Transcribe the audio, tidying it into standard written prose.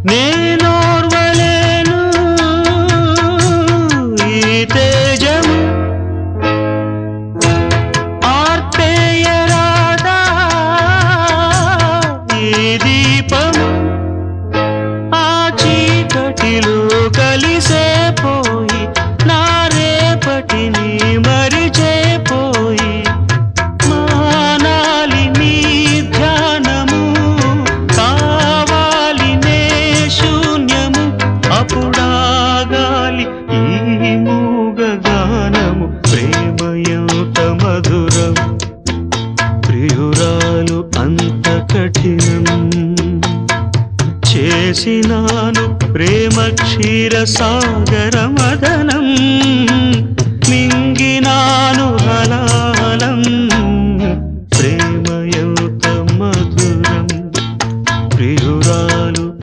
నేనోర్వలేను ఈ తేజము ఆర్పేయరాదా ఈ దీపము ఆ చీకటిలో కలిసే పోయి నా రేపటిని మరిచేపోయి మానాలి నీ ధ్యానము కావాలి నే శూన్యము అప్పుడాగాలి ఈ మూగ గానము ప్రేమ ఎంత మధురం ప్రియురాలు అంత కఠినం చేసినాను ప్రేమ క్షీర సాగర మదనం మింగినాను హలాహలం